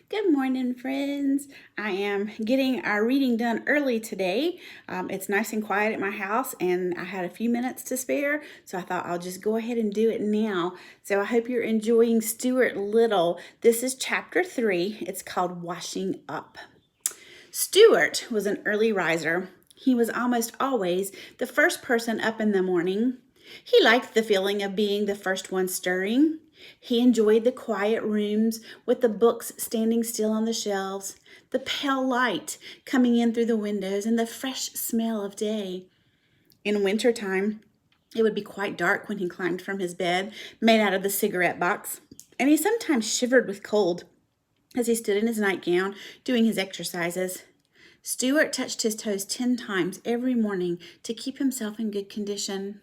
Good morning, friends. I am getting our reading done early today. It's nice and quiet at my house, and I had a few minutes to spare, so I thought I'll just go ahead and do it now. So I hope you're enjoying Stuart Little. This is chapter 3. It's called Washing Up. Stuart was an early riser. He was almost always the first person up in the morning. He liked the feeling of being the first one stirring. He enjoyed the quiet rooms with the books standing still on the shelves, the pale light coming in through the windows, and the fresh smell of day. In wintertime, it would be quite dark when he climbed from his bed, made out of the cigarette box, and he sometimes shivered with cold as he stood in his nightgown doing his exercises. Stuart touched his toes 10 times every morning to keep himself in good condition.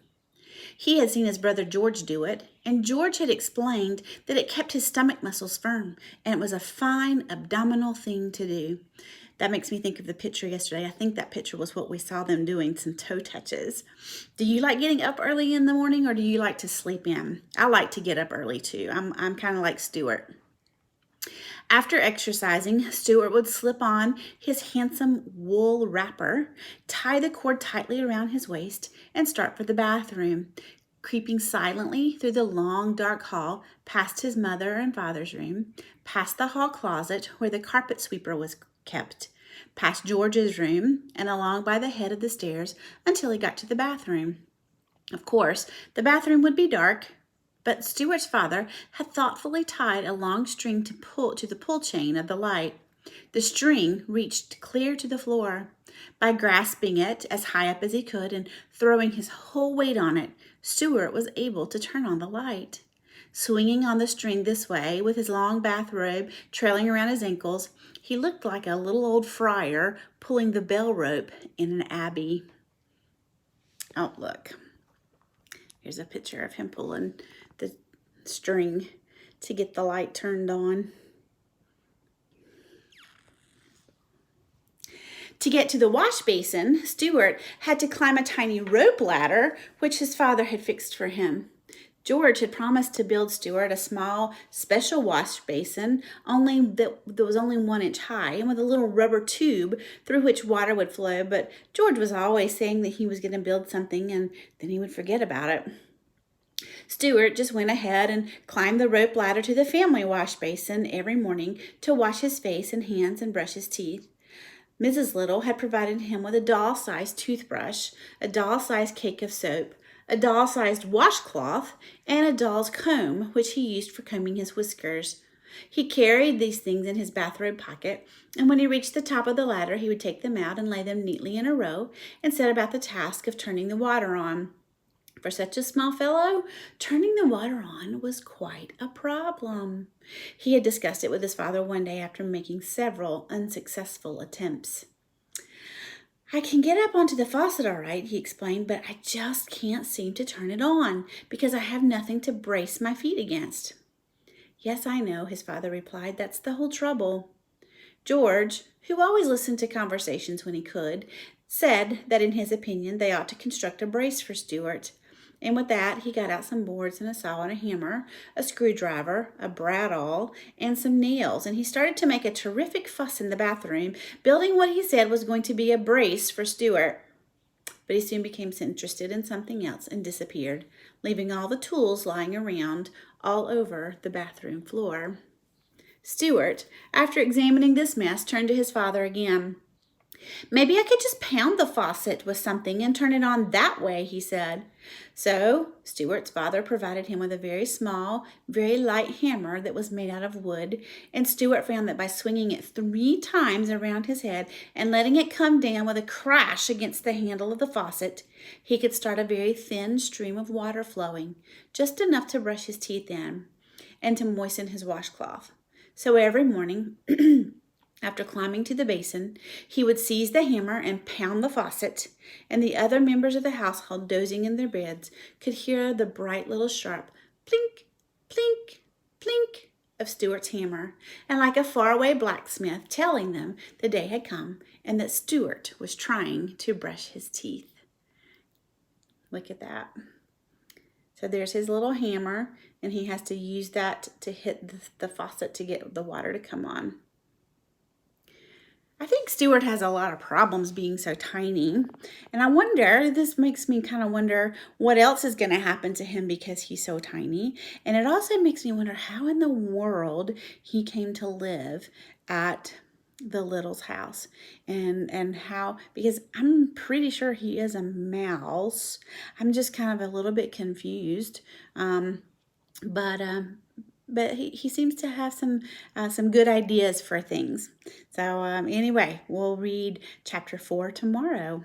He had seen his brother George do it, and George had explained that it kept his stomach muscles firm, and it was a fine abdominal thing to do. That makes me think of the picture yesterday. I think that picture was what we saw them doing, some toe touches. Do you like getting up early in the morning, or do you like to sleep in? I like to get up early too. I'm kind of like Stuart. After exercising, Stuart would slip on his handsome wool wrapper, tie the cord tightly around his waist, and start for the bathroom, creeping silently through the long, dark hall, past his mother and father's room, past the hall closet where the carpet sweeper was kept, past George's room, and along by the head of the stairs until he got to the bathroom. Of course, the bathroom would be dark, but Stuart's father had thoughtfully tied a long string to the pull chain of the light. The string reached clear to the floor. By grasping it as high up as he could and throwing his whole weight on it, Stuart was able to turn on the light. Swinging on the string this way, with his long bathrobe trailing around his ankles, he looked like a little old friar pulling the bell rope in an abbey. Oh, look. Here's a picture of him pulling the string to get the light turned on. To get to the wash basin, Stuart had to climb a tiny rope ladder, which his father had fixed for him. George had promised to build Stuart a small, special wash basin, only that was only 1 inch high and with a little rubber tube through which water would flow, but George was always saying that he was going to build something and then he would forget about it. Stuart just went ahead and climbed the rope ladder to the family wash basin every morning to wash his face and hands and brush his teeth. Mrs. Little had provided him with a doll-sized toothbrush, a doll-sized cake of soap, a doll-sized washcloth, and a doll's comb, which he used for combing his whiskers. He carried these things in his bathrobe pocket, and when he reached the top of the ladder, he would take them out and lay them neatly in a row and set about the task of turning the water on. For such a small fellow, turning the water on was quite a problem. He had discussed it with his father one day after making several unsuccessful attempts. "I can get up onto the faucet all right," he explained, "but I just can't seem to turn it on because I have nothing to brace my feet against." "Yes, I know," his father replied. "That's the whole trouble." George, who always listened to conversations when he could, said that in his opinion they ought to construct a brace for Stuart. And with that, he got out some boards and a saw and a hammer, a screwdriver, a bradawl, and some nails, and he started to make a terrific fuss in the bathroom, building what he said was going to be a brace for Stuart. But he soon became interested in something else and disappeared, leaving all the tools lying around all over the bathroom floor. Stuart, after examining this mess, turned to his father again. "Maybe I could just pound the faucet with something and turn it on that way," he said. So Stuart's father provided him with a very small, very light hammer that was made out of wood, and Stuart found that by swinging it 3 times around his head and letting it come down with a crash against the handle of the faucet, he could start a very thin stream of water flowing, just enough to brush his teeth in and to moisten his washcloth. So every morning, after climbing to the basin, he would seize the hammer and pound the faucet, and the other members of the household, dozing in their beds, could hear the bright little sharp plink, plink, plink of Stuart's hammer, and like a faraway blacksmith telling them the day had come and that Stuart was trying to brush his teeth. Look at that. So there's his little hammer, and he has to use that to hit the faucet to get the water to come on. I think Stuart has a lot of problems being so tiny. And I wonder, this makes me kind of wonder what else is going to happen to him because he's so tiny. And it also makes me wonder how in the world he came to live at the Little's house and how, because I'm pretty sure he is a mouse. I'm just kind of a little bit confused. But he seems to have some good ideas for things. So anyway, we'll read chapter 4 tomorrow.